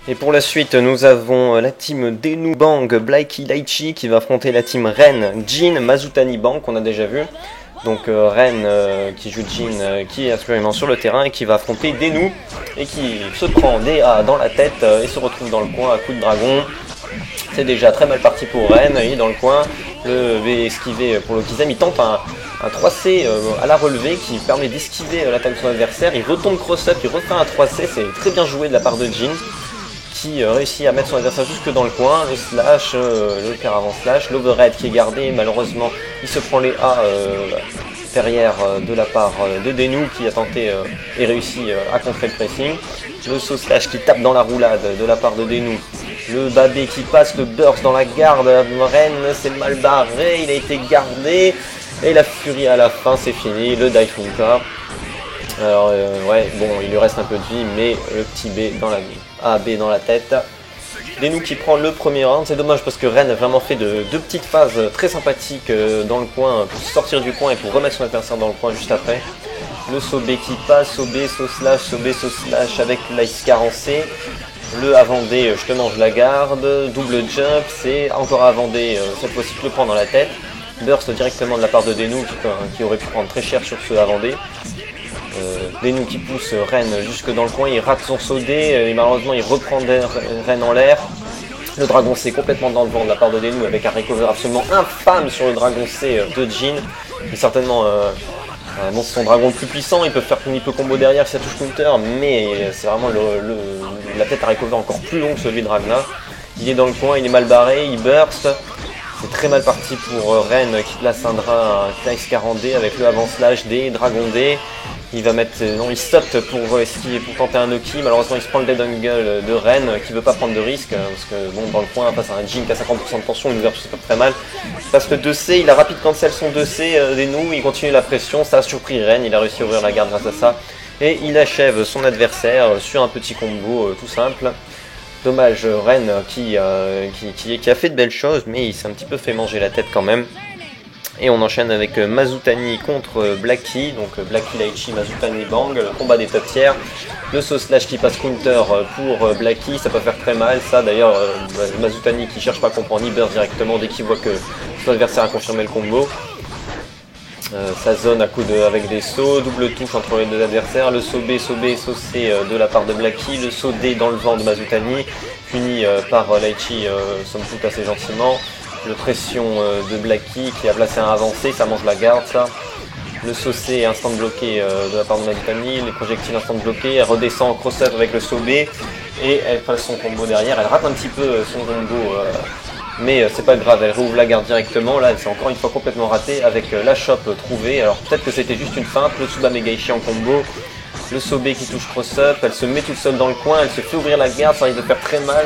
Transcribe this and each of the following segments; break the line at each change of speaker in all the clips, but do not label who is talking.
Et pour la suite, nous avons la team Denu Bang, Blakey Laichi qui va affronter la team Ren, Jin, Mazutani Bang qu'on a déjà vu. Donc Ren qui joue Jin, qui est actuellement sur le terrain et qui va affronter Denu et qui se prend des A dans la tête et se retrouve dans le coin à coup de dragon. C'est déjà très mal parti pour Ren, il est dans le coin, le V esquivé pour le Kizam, il tente un 3C à la relevée qui permet d'esquiver l'attaque de son adversaire, il retombe cross-up, il refait un 3C, c'est très bien joué de la part de Jin qui réussit à mettre son adversaire jusque dans le coin, le slash, le père avant slash, l'overhead qui est gardé, malheureusement il se prend les A derrière de la part de Denu qui a tenté et réussi à contrer le pressing, le saut slash qui tape dans la roulade de la part de Denu, le babé qui passe, le burst dans la garde, Ren c'est mal barré, il a été gardé, et la furie à la fin c'est fini, le Daifuka. Alors ouais, bon il lui reste un peu de vie, mais le petit B dans la AB dans la tête. Denu qui prend le premier round, c'est dommage parce que Ren a vraiment fait deux petites phases très sympathiques dans le coin pour sortir du coin et pour remettre son adversaire dans le coin juste après. Le saut B qui passe, saut B, saut slash avec l'ice carencé. Le avant D, je te mange la garde, double jump, c'est encore avant D, cette fois-ci tu le prends dans la tête. Burst directement de la part de Denu qui aurait pu prendre très cher sur ce avant D. Denu qui pousse Ren jusque dans le coin, il rate son saut D et malheureusement il reprend Ren en l'air. Le dragon C complètement dans le vent de la part de Denu avec un recover absolument infâme sur le dragon C de Jin. Et certainement bon, c'est son dragon le plus puissant, il peut faire un peu combo derrière si ça touche counter, mais c'est vraiment la tête à recover encore plus long que celui de Ragnar. Il est dans le coin, il est mal barré, il burst. C'est très mal parti pour Ren qui place un Knice 40D avec le avant slash D, Dragon D. Il va mettre, non il stoppe pour esquiver, pour tenter un Noki. Malheureusement il se prend le dead angle de Ren qui veut pas prendre de risque parce que bon dans le coin face à un Jin qui a 50% de tension, une ouverture c'est pas très mal. Il passe le 2C, il a rapide cancel son 2C Denu, il continue la pression, ça a surpris Ren, il a réussi à ouvrir la garde grâce à ça. Et il achève son adversaire sur un petit combo tout simple. Dommage Ren qui a fait de belles choses mais il s'est un petit peu fait manger la tête quand même. Et on enchaîne avec Mazutani contre Blakey, donc Blakey Laichi, Mazutani Bang, le combat des top tiers. Le saut slash qui passe counter pour Blakey, ça peut faire très mal, ça d'ailleurs Mazutani qui cherche pas à comprendre, il burst directement dès qu'il voit que son adversaire a confirmé le combo. Sa zone à coup avec des sauts, double touche entre les deux adversaires, le saut B, saut C de la part de Blakey, le saut D dans le vent de Mazutani, puni par Laichi somme toute assez gentiment. Le pression de Blakey qui a placé un avancé, ça mange la garde ça. Le saut C instant bloqué de la part de Mazutani, les projectiles instant bloqués, elle redescend en cross-up avec le saut B et elle passe son combo derrière, elle rate un petit peu son combo mais c'est pas grave, elle rouvre la garde directement, là elle s'est encore une fois complètement ratée avec la chope trouvée, alors peut-être que c'était juste une feinte, le Tsuba Megaishi en combo. Le saut B qui touche cross-up, elle se met toute seule dans le coin, elle se fait ouvrir la garde, ça risque de faire très mal,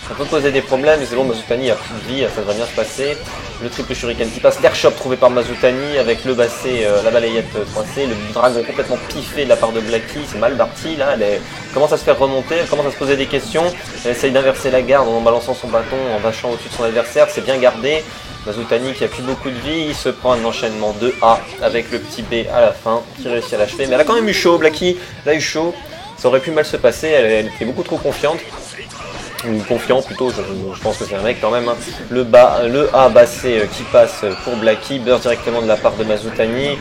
ça peut poser des problèmes, mais c'est bon, Mazutani a plus de vie, ça devrait bien se passer. Le triple shuriken qui passe, l'air shop trouvé par Mazutani avec le bassé, la balayette 3C, le dragon complètement piffé de la part de Blakey, c'est mal parti là, elle commence à se faire remonter, elle commence à se poser des questions, elle essaye d'inverser la garde en balançant son bâton, en vachant au-dessus de son adversaire, c'est bien gardé. Mazutani qui a plus beaucoup de vie, il se prend un enchaînement de A avec le petit B à la fin qui réussit à l'achever, mais elle a quand même eu chaud, Blakey, elle a eu chaud, ça aurait pu mal se passer, elle était beaucoup trop confiante. Ou confiant plutôt, je pense que c'est un mec quand même. Hein. Le A bassé qui passe pour Blakey, burst directement de la part de Mazutani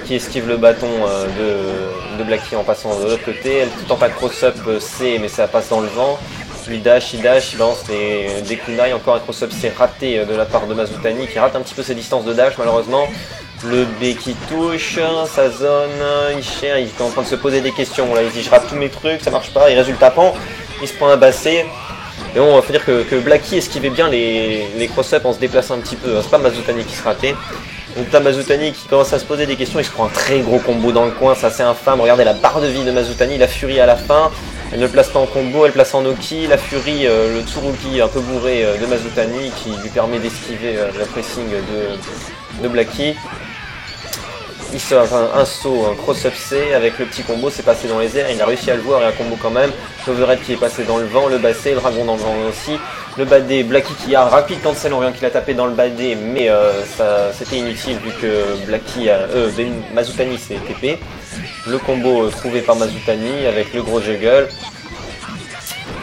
qui esquive le bâton de Blakey en passant de l'autre côté. Elle tente un cross-up C mais ça passe dans le vent. Il dash, il balance des kunai, encore un cross-up C raté de la part de Mazutani qui rate un petit peu ses distances de dash malheureusement. Le B qui touche, sa zone, il cherche, il est en train de se poser des questions. Là, il dit je rate tous mes trucs, ça marche pas, il résultat tapant, il se prend un bassé. Et bon, il faut dire que Blakey esquivait bien les cross-up en se déplaçant un petit peu. C'est pas Mazutani qui se ratait. Donc là, Mazutani qui commence à se poser des questions. Il se prend un très gros combo dans le coin. C'est assez infâme. Regardez la barre de vie de Mazutani. La furie à la fin. Elle ne place pas en combo. Elle place en Noki. La furie, le Tsurugi un peu bourré de Mazutani qui lui permet d'esquiver le pressing de Blakey. Il sort un saut, un cross-up C avec le petit combo, c'est passé dans les airs, il a réussi à le voir et un combo quand même. L'overhead qui est passé dans le vent, le bassé, le dragon dans le vent aussi. Le badé, Blakey qui a rapide cancel en rien qu'il a tapé dans le badé, mais c'était inutile vu que Mazutani s'est TP. Le combo trouvé par Mazutani avec le gros juggle.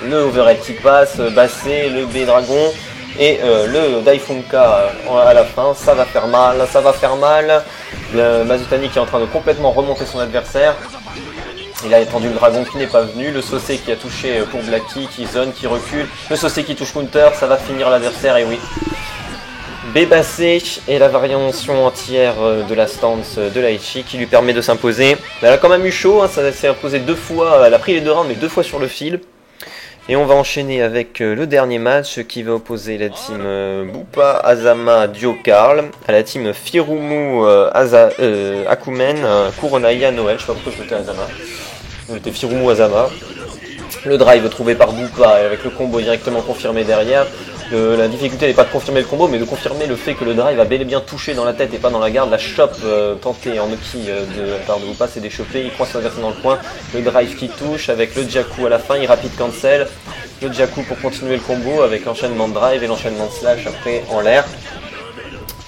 le overhead qui passe, Bassé, le B-Dragon et le Daifunka à la fin. Ça va faire mal, ça va faire mal. Le Mazutani qui est en train de complètement remonter son adversaire. Il a étendu le dragon qui n'est pas venu, le Saucé qui a touché pour Blacky, qui zone, qui recule, le Saucé qui touche counter, ça va finir l'adversaire, et oui. Bébassé et la variation entière de la stance de Laichi qui lui permet de s'imposer. Elle a quand même eu chaud, hein, ça s'est imposé 2 fois, elle a pris les 2 rounds mais 2 fois sur le fil. Et on va enchaîner avec le dernier match qui va opposer la team Bupa, Azama, Dio, Karl à la team Firumu, Akumen, Kuronaya, Noël, je sais pas pourquoi je mettais Azama. C'était Firumu, Azama. Le drive trouvé par Bupa et avec le combo directement confirmé derrière. La difficulté n'est pas de confirmer le combo mais de confirmer le fait que le drive a bel et bien touché dans la tête et pas dans la garde. La chope tentée en Oki de la part de Bupa c'est d'échopper, il croise son adversaire dans le coin. Le drive qui touche avec le Jaku à la fin, il rapide cancel. Le Jaku pour continuer le combo avec l'enchaînement de drive et l'enchaînement de slash après en l'air.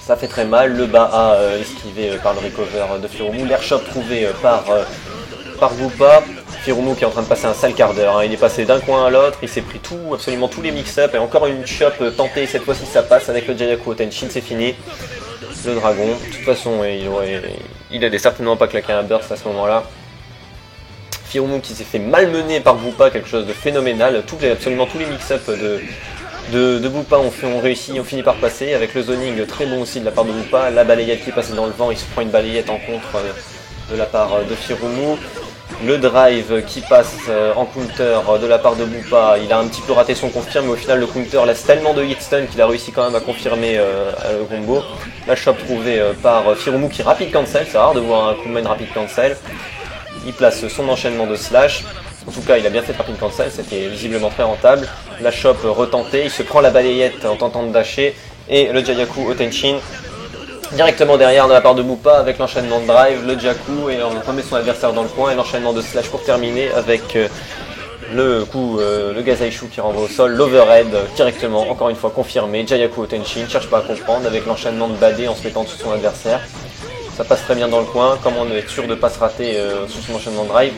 Ça fait très mal, le bas A esquivé par le recover de Firumu. L'air shop trouvé par Bupa. Firumu qui est en train de passer un sale quart d'heure, hein. Il est passé d'un coin à l'autre, il s'est pris absolument tous les mix-up et encore une chop tentée, cette fois-ci ça passe avec le Jayaku Otenshin, c'est fini. Le dragon, de toute façon il allait certainement pas claquer un burst à ce moment-là. Firumu qui s'est fait malmener par Bupa, quelque chose de phénoménal, absolument tous les mix-up de Bupa ont réussi, ont fini par passer, avec le zoning très bon aussi de la part de Bupa, la balayette qui est passée dans le vent, il se prend une balayette en contre de la part de Firumu. Le drive qui passe en counter de la part de Bupa, il a un petit peu raté son confirme mais au final le counter laisse tellement de hit stun qu'il a réussi quand même à confirmer le combo. La chop trouvée par Firumu qui rapide cancel, c'est rare de voir un Kumen rapide cancel. Il place son enchaînement de slash, en tout cas il a bien fait rapide cancel, c'était visiblement très rentable. La chop retentée, il se prend la balayette en tentant de dasher et le Jayaku Otenshin directement derrière de la part de Bupa avec l'enchaînement de drive, le Jaku et on remet son adversaire dans le coin et l'enchaînement de slash pour terminer avec le Gazaishu qui renvoie au sol, l'overhead directement, encore une fois confirmé, Jayaku Otenshin, cherche pas à comprendre avec l'enchaînement de Badé en se mettant sous son adversaire. Ça passe très bien dans le coin, comme on est sûr de ne pas se rater sous son enchaînement de drive.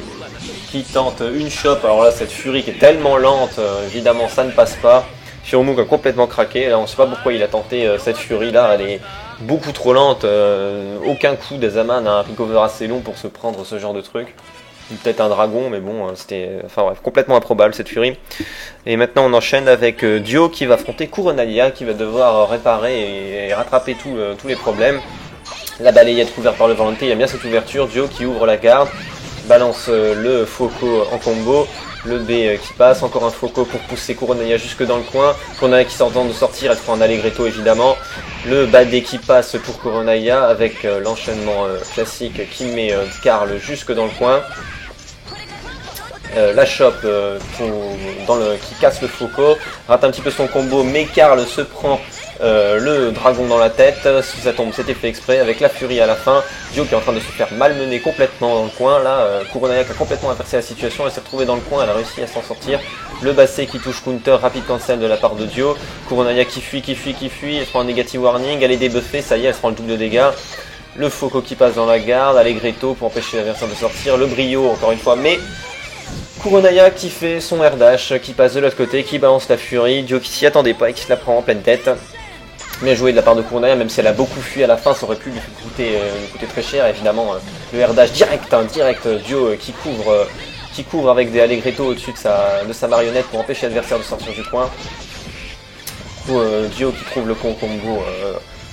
Qui tente une chop, alors là cette Fury qui est tellement lente, évidemment ça ne passe pas. Firumu a complètement craqué, là on ne sait pas pourquoi il a tenté cette Fury là, elle est beaucoup trop lente, aucun coup d'Azama n'a un recover assez long pour se prendre ce genre de truc. Peut-être un dragon, mais bon, c'était enfin bref, complètement improbable cette Fury. Et maintenant on enchaîne avec Dio qui va affronter Kuronaya, qui va devoir réparer et rattraper tous les problèmes. La balayette couverte par le Volonté, il y a bien cette ouverture, Dio qui ouvre la garde, balance le Foko en combo, le B qui passe, encore un Foko pour pousser Kuronaya jusque dans le coin, Kuronaya qui s'entend de sortir, elle prend un Allegretto évidemment, le Badé qui passe pour Kuronaya avec l'enchaînement classique qui met Karl jusque dans le coin, la chop qui casse le Foko, rate un petit peu son combo mais Karl se prend le dragon dans la tête, si ça tombe c'était fait exprès avec la furie à la fin. Dio qui est en train de se faire malmener complètement dans le coin, là Kuronaya qui a complètement inversé la situation, elle s'est retrouvée dans le coin, elle a réussi à s'en sortir. Le Bassé qui touche counter, rapide cancel de la part de Dio, Kuronaya qui fuit, elle prend un negative warning, elle est débuffée, ça y est elle se prend le double de dégâts. Le Foko qui passe dans la garde, Allegretto pour empêcher l'adversaire de sortir, le Brio encore une fois, mais Kuronaya qui fait son air dash, qui passe de l'autre côté, qui balance la furie, Dio qui s'y attendait pas et qui se la prend en pleine tête. Bien joué de la part de Kuronaya, même si elle a beaucoup fui à la fin, ça aurait pu lui coûter très cher. Évidemment, le air dash direct, Dio qui couvre avec des Allegretto au-dessus de sa marionnette pour empêcher l'adversaire de sortir du coin. Dio qui trouve le combo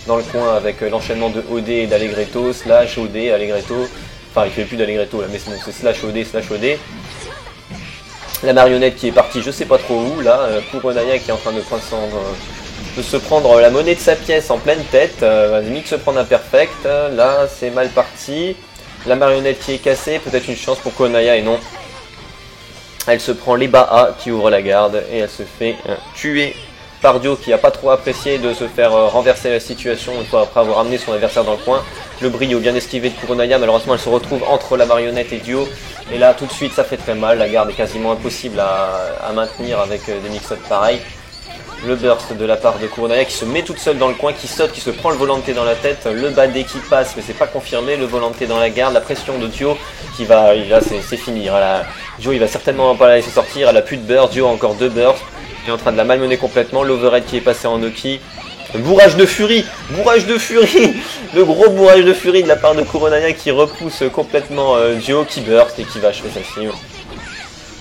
dans le coin avec l'enchaînement de OD et d'Allegretto, slash OD, Allegretto. Enfin, il fait plus d'Allegretto là, mais c'est slash OD. La marionnette qui est partie, je sais pas trop où, là, Kuronaya qui est en train de se prendre la monnaie de sa pièce en pleine tête, limite se prendre un perfect, là c'est mal parti, la marionnette qui est cassée, peut-être une chance pour Kuronaya et non. Elle se prend les bas A qui ouvre la garde et elle se fait tuer par Dio qui n'a pas trop apprécié de se faire renverser la situation une fois après avoir amené son adversaire dans le coin. Le Brio bien esquivé de Kuronaya, malheureusement elle se retrouve entre la marionnette et Dio. Et là tout de suite ça fait très mal, la garde est quasiment impossible à maintenir avec des mix-ups pareils. Le burst de la part de Kuronaya qui se met toute seule dans le coin, qui saute, qui se prend le volanté dans la tête. Le badé qui passe, mais c'est pas confirmé. Le volanté dans la garde, la pression de Dio qui va... Là, c'est fini. Voilà. Dio, il va certainement pas la laisser sortir. Elle a plus de burst. Dio a encore 2 bursts. Il est en train de la malmener complètement. L'overhead qui est passé en Oki. Bourrage de furie! Bourrage de furie! Le gros bourrage de furie de la part de Kuronaya qui repousse complètement Dio, qui burst et qui va achever sa cible.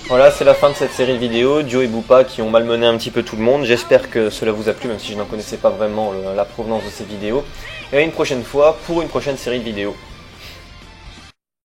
Voilà, c'est la fin de cette série de vidéos. Dio et Boopa qui ont malmené un petit peu tout le monde. J'espère que cela vous a plu, même si je n'en connaissais pas vraiment la provenance de ces vidéos. Et à une prochaine fois pour une prochaine série de vidéos.